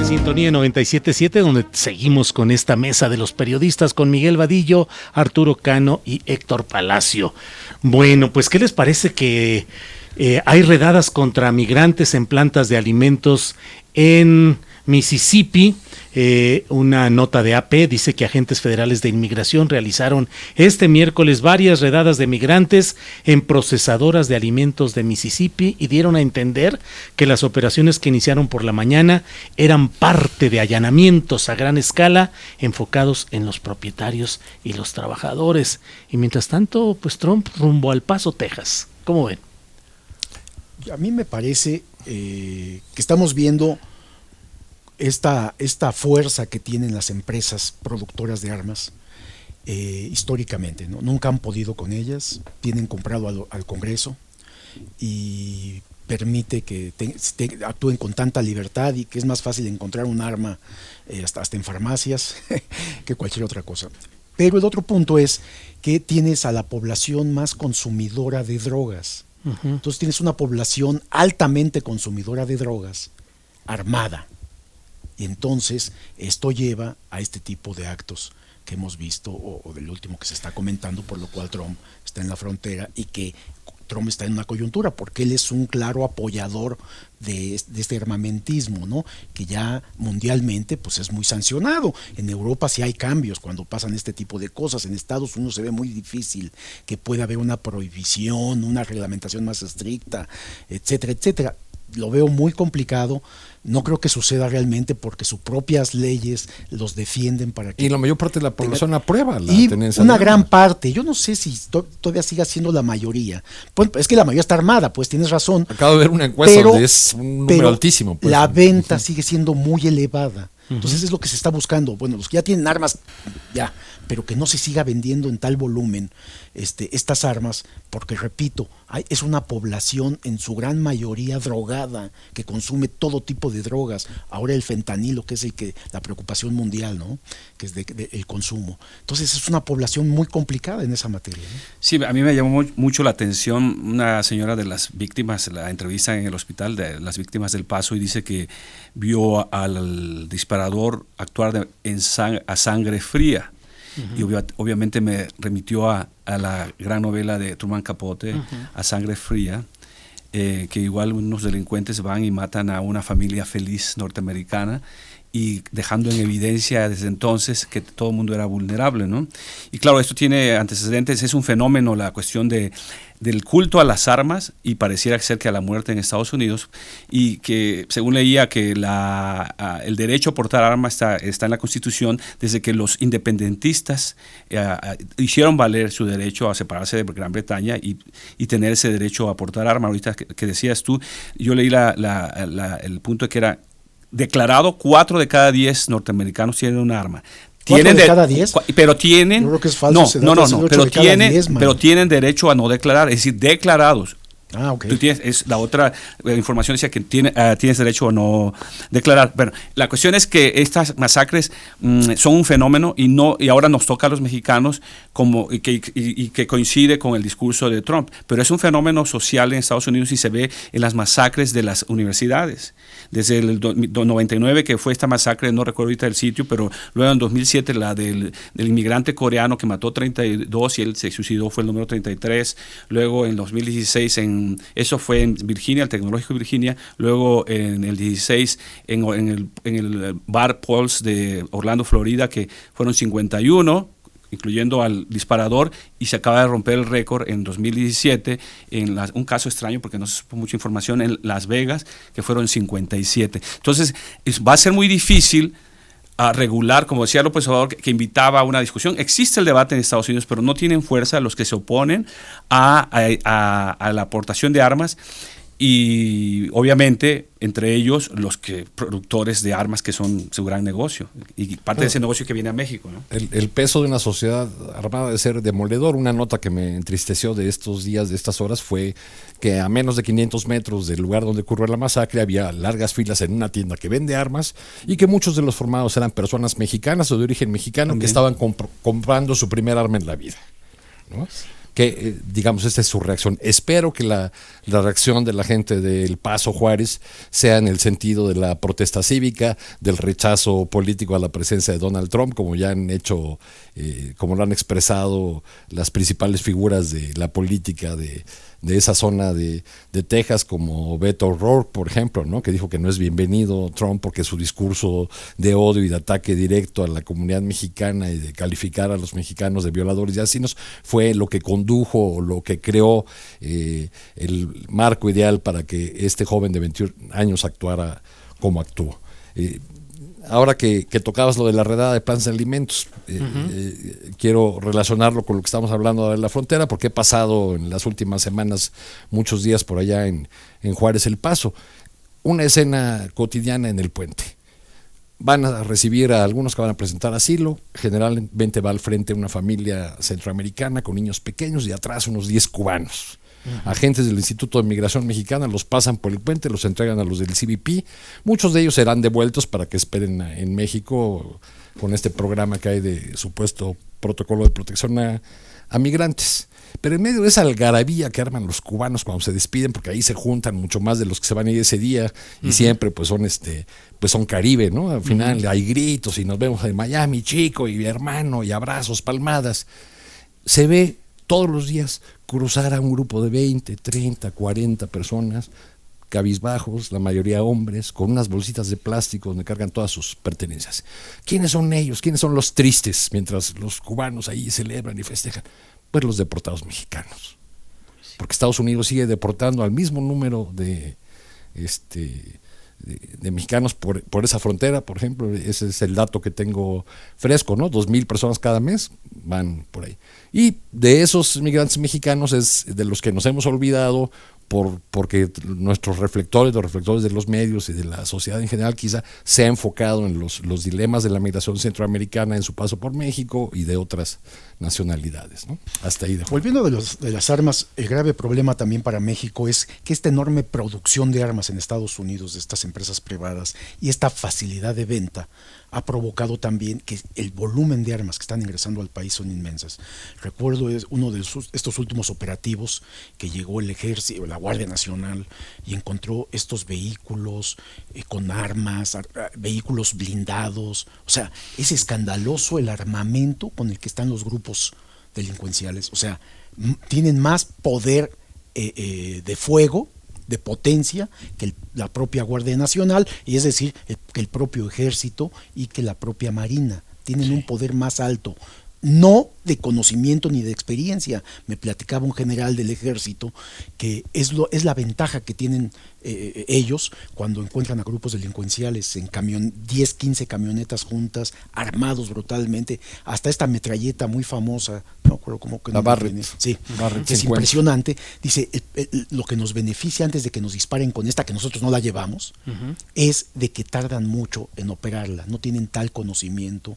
Sintonía 97.7, donde seguimos con esta mesa de los periodistas con Miguel Vadillo, Arturo Cano y Héctor Palacio. Bueno, pues ¿qué les parece que hay redadas contra migrantes en plantas de alimentos en Mississippi? Una nota de AP dice que agentes federales de inmigración realizaron este miércoles varias redadas de migrantes en procesadoras de alimentos de Mississippi y dieron a entender que las operaciones que iniciaron por la mañana eran parte de allanamientos a gran escala enfocados en los propietarios y los trabajadores. Y mientras tanto, pues Trump rumbo al Paso, Texas. ¿Cómo ven? A mí me parece que estamos viendo esta fuerza que tienen las empresas productoras de armas históricamente, ¿no? Nunca han podido con ellas, tienen comprado al Congreso y permite que actúen con tanta libertad y que es más fácil encontrar un arma hasta en farmacias que cualquier otra cosa. Pero el otro punto es que tienes a la población más consumidora de drogas. Uh-huh. Entonces tienes una población altamente consumidora de drogas armada. Y entonces esto lleva a este tipo de actos que hemos visto o del último que se está comentando, por lo cual Trump está en la frontera y que Trump está en una coyuntura porque él es un claro apoyador de este armamentismo, ¿no? Que ya mundialmente pues es muy sancionado. En Europa sí hay cambios cuando pasan este tipo de cosas. En Estados Unidos se ve muy difícil que pueda haber una prohibición, una reglamentación más estricta, etcétera, etcétera. Lo veo muy complicado. No creo que suceda realmente porque sus propias leyes los defienden para que... Y la mayor parte de la población aprueba la tenencia. Una gran parte, yo no sé si todavía siga siendo la mayoría. Pues, es que la mayoría está armada, pues tienes razón. Acabo de ver una encuesta donde es un número altísimo. Pues. La venta sigue siendo muy elevada. Entonces es lo que se está buscando. Bueno, los que ya tienen armas, ya, pero que no se siga vendiendo en tal volumen estas armas, porque repito, es una población en su gran mayoría drogada, que consume todo tipo de drogas. Ahora el fentanilo, que es la preocupación mundial, ¿no? Que es el consumo. Entonces es una población muy complicada en esa materia, ¿no? Sí, a mí me llamó mucho la atención una señora de las víctimas, la entrevista en el hospital de las víctimas del Paso, y dice que vio al disparador actuar a sangre fría. Y obviamente me remitió a la gran novela de Truman Capote, A Sangre Fría, que igual unos delincuentes van y matan a una familia feliz norteamericana, y dejando en evidencia desde entonces que todo el mundo era vulnerable, ¿no? Y claro, esto tiene antecedentes, es un fenómeno, la cuestión del culto a las armas, y pareciera ser que a la muerte en Estados Unidos, y que según leía que el derecho a portar armas está en la Constitución desde que los independentistas hicieron valer su derecho a separarse de Gran Bretaña y tener ese derecho a portar armas. Ahorita que decías tú, yo leí el punto que era declarado 4 de cada 10 norteamericanos tienen un arma. ¿4 de cada 10? Pero tienen. Yo creo que es falso. No. Pero tienen derecho a no declarar, es decir, declarados. Ah, ok. Tú tienes, la otra información decía que tienes derecho a no declarar. Bueno, la cuestión es que estas masacres son un fenómeno y ahora nos toca a los mexicanos y que coincide con el discurso de Trump. Pero es un fenómeno social en Estados Unidos y se ve en las masacres de las universidades. Desde el 99, que fue esta masacre, no recuerdo ahorita el sitio, pero luego en 2007 la del inmigrante coreano que mató 32 y él se suicidó, fue el número 33. Luego en 2016 eso fue en Virginia, el Tecnológico de Virginia. Luego en el 16 en el Bar Pulse de Orlando, Florida, que fueron 51, incluyendo al disparador, y se acaba de romper el récord en 2017 en un caso extraño porque no se supo mucha información en Las Vegas, que fueron 57. Entonces va a ser muy difícil a regular, como decía López Obrador, que invitaba a una discusión. Existe el debate en Estados Unidos, pero no tienen fuerza los que se oponen a la aportación de armas, y obviamente entre ellos los productores de armas, que son su gran negocio y parte de ese negocio que viene a México, ¿no? El peso de una sociedad armada debe ser demoledor. Una nota que me entristeció de estos días, de estas horas, fue que a menos de 500 metros del lugar donde ocurrió la masacre había largas filas en una tienda que vende armas, y que muchos de los formados eran personas mexicanas o de origen mexicano. También, que estaban comprando su primer arma en la vida, ¿no? Que, digamos, esta es su reacción. Espero que la reacción de la gente del Paso, Juárez, sea en el sentido de la protesta cívica, del rechazo político a la presencia de Donald Trump, como ya han hecho, como lo han expresado las principales figuras de la política de esa zona de Texas, como Beto O'Rourke, por ejemplo, ¿no? Que dijo que no es bienvenido Trump porque su discurso de odio y de ataque directo a la comunidad mexicana y de calificar a los mexicanos de violadores y asesinos fue lo que condujo o lo que creó el marco ideal para que este joven de 21 años actuara como actuó. Ahora que tocabas lo de la redada de planes de alimentos, quiero relacionarlo con lo que estamos hablando de la frontera, porque he pasado en las últimas semanas muchos días por allá en Juárez El Paso. Una escena cotidiana en el puente. Van a recibir a algunos que van a presentar asilo. Generalmente va al frente una familia centroamericana con niños pequeños y atrás unos 10 cubanos. Agentes del Instituto de Migración Mexicana los pasan por el puente, los entregan a los del CBP. Muchos de ellos serán devueltos para que esperen en México con este programa que hay de supuesto protocolo de protección a migrantes. Pero en medio de esa algarabía que arman los cubanos cuando se despiden, porque ahí se juntan mucho más de los que se van a ir ese día, y siempre pues son Caribe, ¿no? Al final hay gritos y nos vemos en Miami, chico y hermano, y abrazos, palmadas. Se ve todos los días cruzar a un grupo de 20, 30, 40 personas, cabizbajos, la mayoría hombres, con unas bolsitas de plástico donde cargan todas sus pertenencias. ¿Quiénes son ellos? ¿Quiénes son los tristes mientras los cubanos ahí celebran y festejan? Pues los deportados mexicanos. Porque Estados Unidos sigue deportando al mismo número de mexicanos por esa frontera, por ejemplo. Ese es el dato que tengo fresco, ¿no? 2,000 personas cada mes van por ahí. Y de esos migrantes mexicanos es de los que nos hemos olvidado porque nuestros reflectores, los reflectores de los medios y de la sociedad en general, quizá se ha enfocado en los dilemas de la migración centroamericana en su paso por México y de otras nacionalidades, ¿no? Hasta ahí. Volviendo de las armas, el grave problema también para México es que esta enorme producción de armas en Estados Unidos de estas empresas privadas y esta facilidad de venta ha provocado también que el volumen de armas que están ingresando al país son inmensas. Recuerdo uno de estos últimos operativos que llegó el Ejército, la Guardia Nacional, y encontró estos vehículos con armas, vehículos blindados. O sea, es escandaloso el armamento con el que están los grupos delincuenciales. O sea, tienen más poder de fuego, de potencia, que la propia Guardia Nacional, y es decir, que el propio Ejército y que la propia Marina. Tienen un poder más alto, no de conocimiento ni de experiencia. Me platicaba un general del Ejército que es la ventaja que tienen ellos cuando encuentran a grupos delincuenciales en 10, 15 camionetas juntas, armados brutalmente, hasta esta metralleta muy famosa, no recuerdo cómo que la Barrett. Sí, Barrett es 50. impresionante. Dice, lo que nos beneficia antes de que nos disparen con esta, que nosotros no la llevamos, es de que tardan mucho en operarla, no tienen tal conocimiento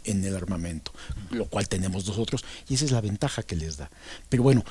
en el armamento, lo cual tenemos nosotros, y esa es la ventaja que les da. Pero bueno,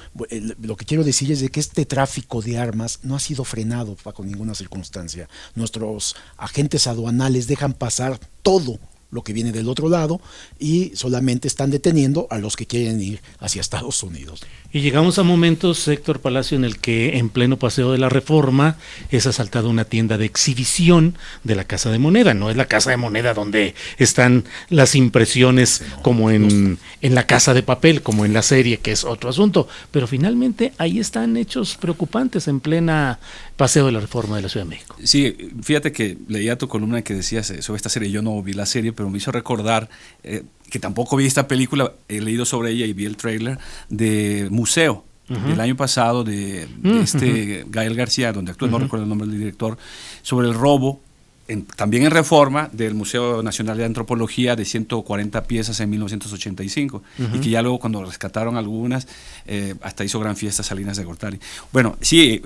lo que quiero decir es de que este tráfico de armas no ha sido frenado bajo ninguna circunstancia. Nuestros agentes aduanales dejan pasar todo lo que viene del otro lado y solamente están deteniendo a los que quieren ir hacia Estados Unidos. Y llegamos a momentos, Héctor Palacio, en el que en pleno Paseo de la Reforma es asaltada una tienda de exhibición de la Casa de Moneda. No es la Casa de Moneda donde están las impresiones como en la Casa de Papel, como en la serie, que es otro asunto. Pero finalmente ahí están hechos preocupantes en plena Paseo de la Reforma de la Ciudad de México. Sí, fíjate que leía tu columna que decías sobre esta serie. Yo no vi la serie, pero me hizo recordar que tampoco vi esta película, he leído sobre ella y vi el tráiler de Museo, del año pasado de este Gael García, donde actúa, no recuerdo el nombre del director, sobre el robo, también en Reforma, del Museo Nacional de Antropología de 140 piezas en 1985, y que ya luego cuando rescataron algunas, hasta hizo gran fiesta Salinas de Gortari. Bueno, sí,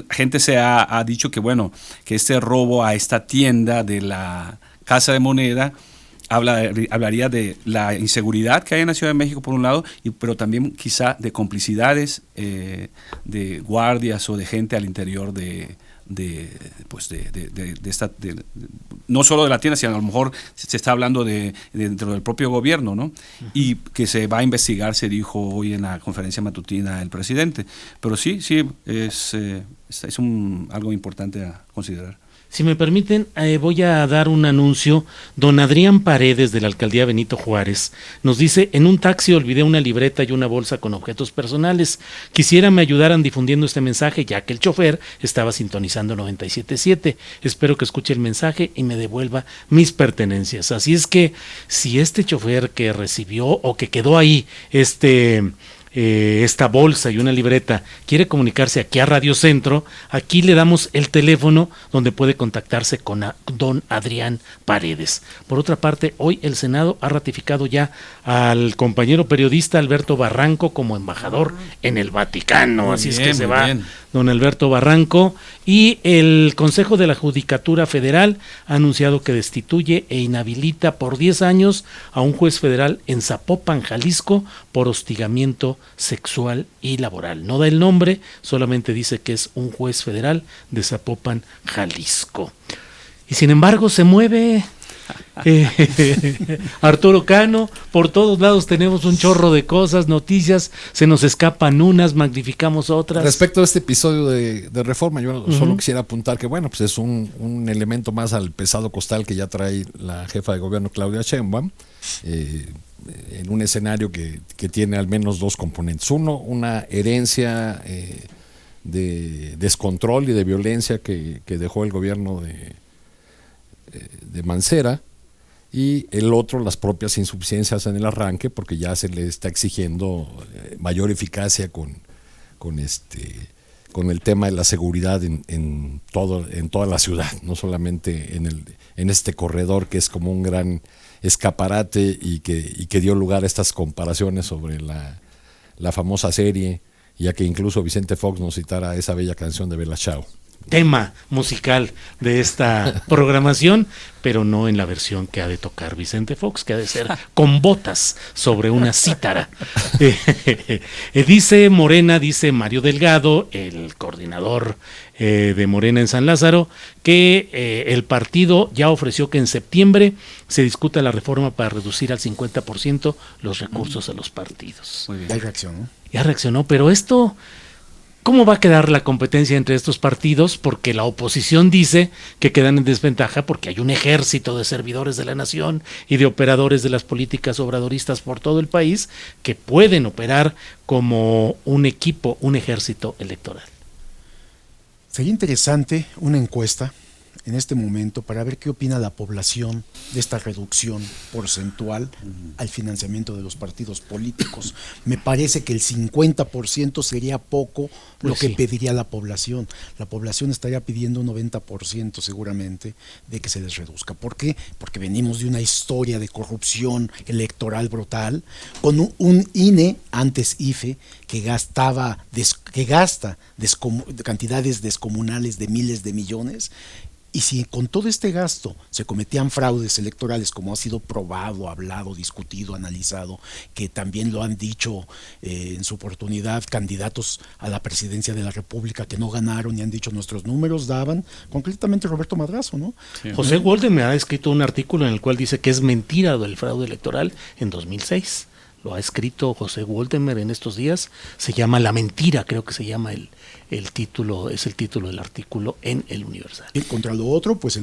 gente se ha dicho que, bueno, que este robo a esta tienda de la Casa de Moneda hablaría de la inseguridad que hay en la Ciudad de México por un lado, pero también quizá de complicidades de guardias o de gente al interior no solo de la tienda, sino a lo mejor se está hablando dentro del propio gobierno, ¿no? Y que se va a investigar, se dijo hoy en la conferencia matutina el presidente. Pero sí, es algo importante a considerar. Si me permiten, voy a dar un anuncio. Don Adrián Paredes, de la Alcaldía Benito Juárez, nos dice: en un taxi olvidé una libreta y una bolsa con objetos personales. Quisiera me ayudaran difundiendo este mensaje, ya que el chofer estaba sintonizando 97.7. Espero que escuche el mensaje y me devuelva mis pertenencias. Así es que, si este chofer que recibió o que quedó ahí esta bolsa y una libreta quiere comunicarse aquí a Radio Centro, aquí le damos el teléfono donde puede contactarse con don Adrián Paredes. Por otra parte, hoy el Senado ha ratificado ya al compañero periodista Alberto Barranco como embajador en el Vaticano. Muy así bien, es que se va bien. Don Alberto Barranco, y el Consejo de la Judicatura Federal ha anunciado que destituye e inhabilita por 10 años a un juez federal en Zapopan, Jalisco, por hostigamiento sexual y laboral. No da el nombre, solamente dice que es un juez federal de Zapopan, Jalisco. Y sin embargo se mueve Arturo Cano, por todos lados tenemos un chorro de cosas, noticias, se nos escapan unas, magnificamos otras. Respecto a este episodio de Reforma, yo solo quisiera apuntar que, bueno, pues es un elemento más al pesado costal que ya trae la jefa de gobierno Claudia Sheinbaum, en un escenario que tiene al menos dos componentes. Uno, una herencia de descontrol y de violencia que dejó el gobierno de Mancera, y el otro, las propias insuficiencias en el arranque, porque ya se le está exigiendo mayor eficacia con el tema de la seguridad en toda la ciudad, no solamente en este corredor que es como un gran escaparate y que dio lugar a estas comparaciones sobre la famosa serie ya que incluso Vicente Fox nos citara esa bella canción de Bella Ciao. Tema musical de esta programación, pero no en la versión que ha de tocar Vicente Fox, que ha de ser con botas sobre una cítara. Dice Morena, dice Mario Delgado, el coordinador de Morena en San Lázaro, que el partido ya ofreció que en septiembre se discuta la reforma para reducir al 50% los recursos a los partidos. Muy bien. Ya reaccionó. Ya reaccionó, pero esto... ¿Cómo va a quedar la competencia entre estos partidos? Porque la oposición dice que quedan en desventaja porque hay un ejército de servidores de la nación y de operadores de las políticas obradoristas por todo el país que pueden operar como un equipo, un ejército electoral. Sería interesante una encuesta en este momento para ver qué opina la población de esta reducción porcentual al financiamiento de los partidos políticos. Me parece que el 50% sería poco lo que pediría la población. La población estaría pidiendo un 90% seguramente de que se les reduzca. ¿Por qué? Porque venimos de una historia de corrupción electoral brutal, con un INE, antes IFE, que gasta cantidades descomunales de miles de millones. Y si con todo este gasto se cometían fraudes electorales, como ha sido probado, hablado, discutido, analizado, que también lo han dicho en su oportunidad candidatos a la presidencia de la República que no ganaron y han dicho nuestros números daban, concretamente Roberto Madrazo, ¿no? Sí. José Walden me ha escrito un artículo en el cual dice que es mentira del fraude electoral en 2006. Lo ha escrito José Woltemer en estos días, se llama La Mentira, creo que se llama el título, es el título del artículo en El Universal. Y contra lo otro, pues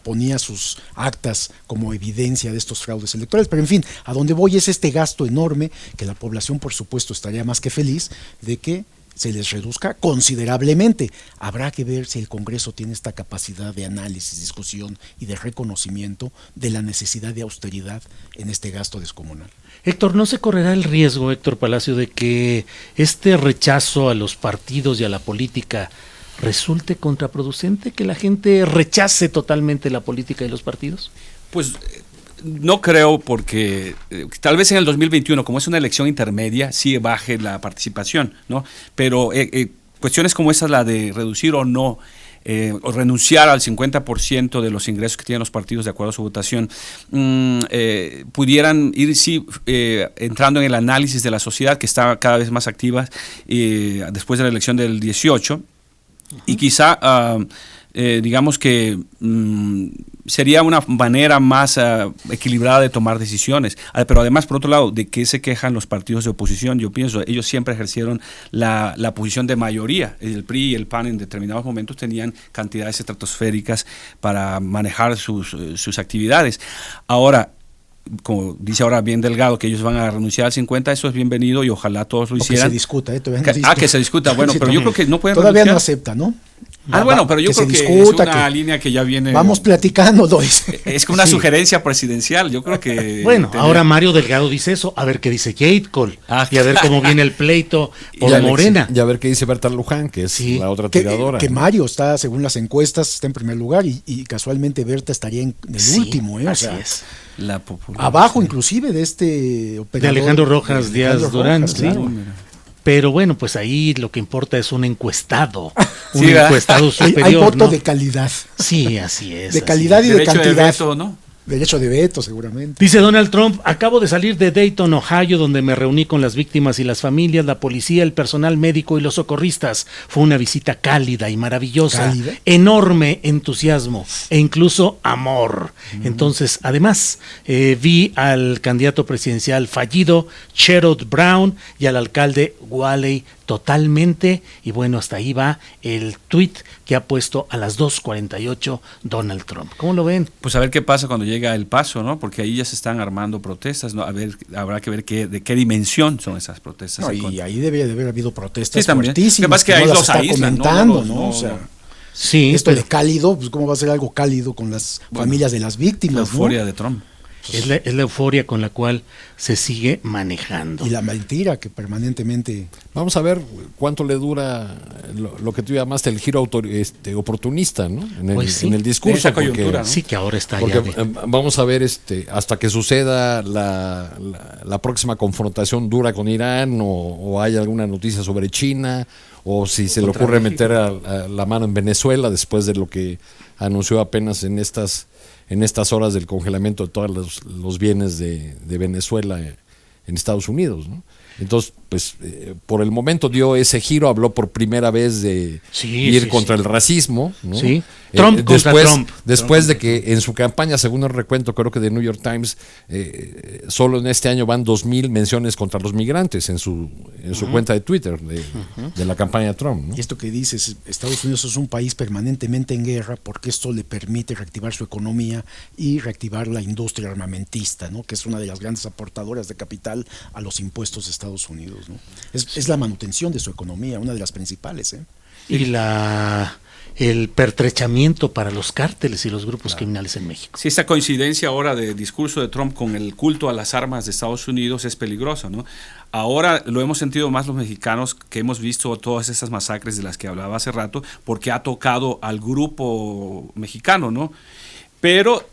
ponía sus actas como evidencia de estos fraudes electorales, pero en fin, a donde voy es este gasto enorme, que la población por supuesto estaría más que feliz de que se les reduzca considerablemente. Habrá que ver si el Congreso tiene esta capacidad de análisis, discusión y de reconocimiento de la necesidad de austeridad en este gasto descomunal. Héctor, ¿no se correrá el riesgo, Héctor Palacio, de que este rechazo a los partidos y a la política resulte contraproducente, que la gente rechace totalmente la política y los partidos? Pues no creo, porque tal vez en el 2021, como es una elección intermedia, sí baje la participación, ¿no? Pero cuestiones como esa, la de reducir o no, o renunciar al 50% de los ingresos que tienen los partidos de acuerdo a su votación, pudieran ir entrando en el análisis de la sociedad, que está cada vez más activa después de la elección del 18, y quizá digamos que sería una manera más equilibrada de tomar decisiones. Pero además, por otro lado, ¿de qué se quejan los partidos de oposición? Yo pienso, ellos siempre ejercieron la posición de mayoría. El PRI y el PAN en determinados momentos tenían cantidades estratosféricas para manejar sus actividades. Ahora, como dice ahora bien Delgado, que ellos van a renunciar al 50%, eso es bienvenido y ojalá todos lo hicieran. Que se discuta, todavía no que se discuta, bueno, pero yo creo que no pueden todavía renunciar. No acepta, ¿no? Bueno, pero yo creo que discuta, es una línea que ya viene. Vamos platicando, es como una sugerencia presidencial, yo creo que. Bueno, ahora Mario Delgado dice eso, a ver qué dice Jade Cole, y a ver cómo viene el pleito por Morena. Y a ver qué dice Berta Luján, que es la otra tiradora. Que Mario está, según las encuestas, está en primer lugar y casualmente Berta estaría en el último, así es. Abajo inclusive de este operador. De Alejandro Rojas Díaz Durán, claro. Pero bueno, pues ahí lo que importa es un encuestado, encuestado superior. Hay voto de calidad. Sí, así es. De calidad y de cantidad. De veto, ¿no? Derecho de veto, seguramente. Dice Donald Trump: acabo de salir de Dayton, Ohio, donde me reuní con las víctimas y las familias, la policía, el personal médico y los socorristas. Fue una visita cálida y maravillosa. ¿Cálida? Enorme entusiasmo e incluso amor. Entonces, además, vi al candidato presidencial fallido, Sherrod Brown, y al alcalde Whaley totalmente, y bueno, hasta ahí va el tuit que ha puesto a las 2:48 Donald Trump. ¿Cómo lo ven? Pues a ver qué pasa cuando llega El Paso, ¿no? Porque ahí ya se están armando protestas, ¿no? A ver, habrá que ver de qué dimensión son esas protestas. No, y ahí debe de haber habido protestas fuertísimas. Lo que pasa es que ahí no los aíslan, ¿no? O sea, sí, esto de cálido, pues cómo va a ser algo cálido con las familias de las víctimas, la euforia ¿no? de Trump. muertos. Es la euforia con la cual se sigue manejando. Y la mentira que permanentemente... Vamos a ver cuánto le dura lo que tú llamaste el giro oportunista, ¿no? En el discurso. Esa coyuntura, ¿no? Sí, que ahora está Porque ya vamos a ver hasta que suceda la próxima confrontación dura con Irán o hay alguna noticia sobre China o si se le ocurre meter a la mano en Venezuela después de lo que anunció apenas en estas horas del congelamiento de todos los bienes de Venezuela en Estados Unidos, ¿no? Entonces, pues, por el momento dio ese giro, habló por primera vez de ir contra el racismo, ¿no? Sí. Trump contra Trump. Después de que en su campaña, según el recuento, creo que de New York Times, solo en este año van 2,000 menciones contra los migrantes en su cuenta de Twitter de la campaña de Trump, ¿no? Y esto que dices, Estados Unidos es un país permanentemente en guerra porque esto le permite reactivar su economía y reactivar la industria armamentista, ¿no? Que es una de las grandes aportadoras de capital a los impuestos de Estados Unidos, ¿no? Es la manutención de su economía, una de las principales, ¿eh? Y el pertrechamiento para los cárteles y los grupos criminales en México. Sí, esta coincidencia ahora del discurso de Trump con el culto a las armas de Estados Unidos es peligrosa, ¿no? Ahora lo hemos sentido más los mexicanos que hemos visto todas esas masacres de las que hablaba hace rato, porque ha tocado al grupo mexicano, ¿no? Pero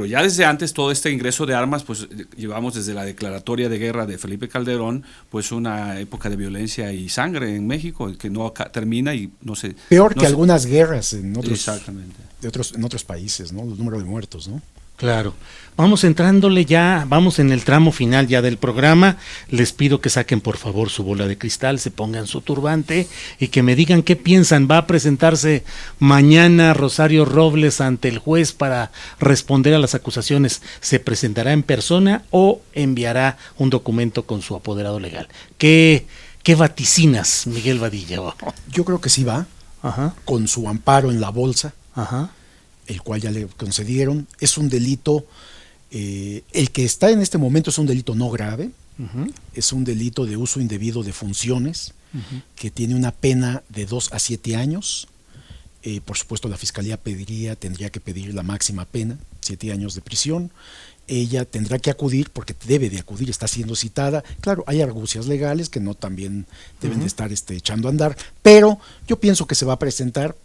ya desde antes, todo este ingreso de armas, pues llevamos desde la declaratoria de guerra de Felipe Calderón, pues una época de violencia y sangre en México que no termina y no se... Peor que algunas guerras en otros países, ¿no? El número de muertos, ¿no? Claro. Vamos entrándole ya, vamos en el tramo final ya del programa. Les pido que saquen por favor su bola de cristal, se pongan su turbante y que me digan qué piensan. ¿Va a presentarse mañana Rosario Robles ante el juez para responder a las acusaciones? ¿Se presentará en persona o enviará un documento con su apoderado legal? ¿Qué vaticinas, Miguel Vadilla? Yo creo que sí va, con su amparo en la bolsa. El cual ya le concedieron. Es un delito, el que está en este momento es un delito no grave, es un delito de uso indebido de funciones, que tiene una pena de 2 a 7 años. Por supuesto, la Fiscalía tendría que pedir la máxima pena, 7 años de prisión. Ella tendrá que acudir, porque debe de acudir, está siendo citada. Claro, hay argucias legales que no también deben de estar echando a andar, pero yo pienso que se va a presentar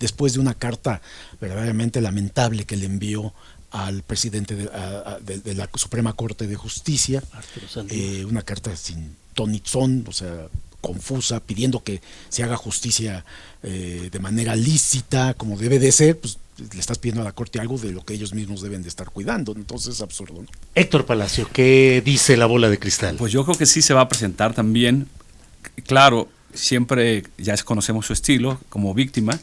después de una carta verdaderamente lamentable que le envió al presidente de la Suprema Corte de Justicia, una carta sin ton ni son, o sea, confusa, pidiendo que se haga justicia de manera lícita, como debe de ser. Pues le estás pidiendo a la Corte algo de lo que ellos mismos deben de estar cuidando, entonces es absurdo, ¿no? Héctor Palacio, ¿qué dice la bola de cristal? Pues yo creo que sí se va a presentar también, claro. Siempre ya conocemos su estilo como víctima,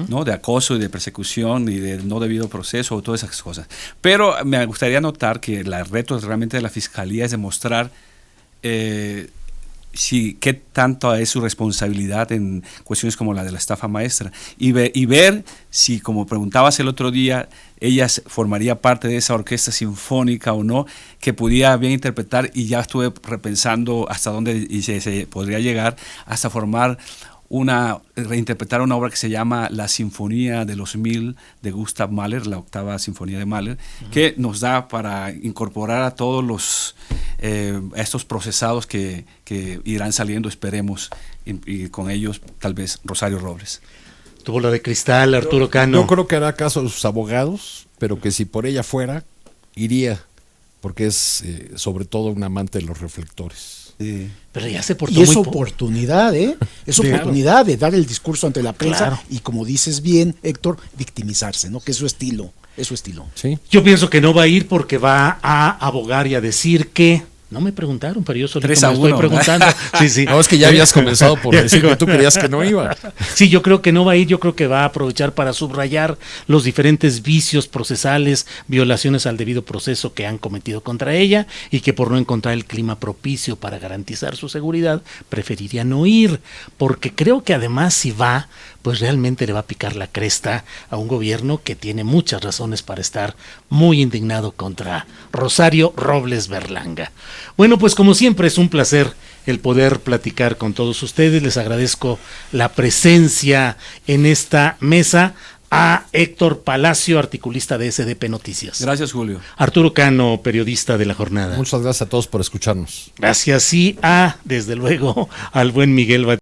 ¿no? De acoso y de persecución y de no debido proceso, todas esas cosas. Pero me gustaría notar que el reto realmente de la Fiscalía es demostrar qué tanto es su responsabilidad en cuestiones como la de la estafa maestra y ver si, como preguntabas el otro día, ella formaría parte de esa orquesta sinfónica o no, que pudiera bien interpretar, y ya estuve repensando hasta dónde se podría llegar, hasta reinterpretar una obra que se llama La Sinfonía de los 1000 de Gustav Mahler, la 8ª Sinfonía de Mahler, que nos da para incorporar a todos estos procesados que irán saliendo, esperemos, y con ellos tal vez Rosario Robles. Tu bola de cristal, Arturo Cano. Yo creo que hará caso de sus abogados, pero que si por ella fuera, iría, porque es sobre todo un amante de los reflectores. Sí. Pero ya se portó y es oportunidad, es oportunidad de dar el discurso ante la prensa y, como dices bien, Héctor, victimizarse, ¿no? Que es su estilo. Sí. Yo pienso que no va a ir porque va a abogar y a decir que... No me preguntaron, pero yo solito me estoy preguntando. Sí. No, es que ya habías comenzado por decir que tú creías que no iba. Sí, yo creo que no va a ir, yo creo que va a aprovechar para subrayar los diferentes vicios procesales, violaciones al debido proceso que han cometido contra ella, y que por no encontrar el clima propicio para garantizar su seguridad, preferiría no ir, porque creo que además si va, pues realmente le va a picar la cresta a un gobierno que tiene muchas razones para estar muy indignado contra Rosario Robles Berlanga. Bueno, pues como siempre es un placer el poder platicar con todos ustedes. Les agradezco la presencia en esta mesa. a Héctor Palacio, articulista de SDP Noticias. Gracias, Julio. Arturo Cano, periodista de La Jornada. Muchas gracias a todos por escucharnos. Gracias, y desde luego, al buen Miguel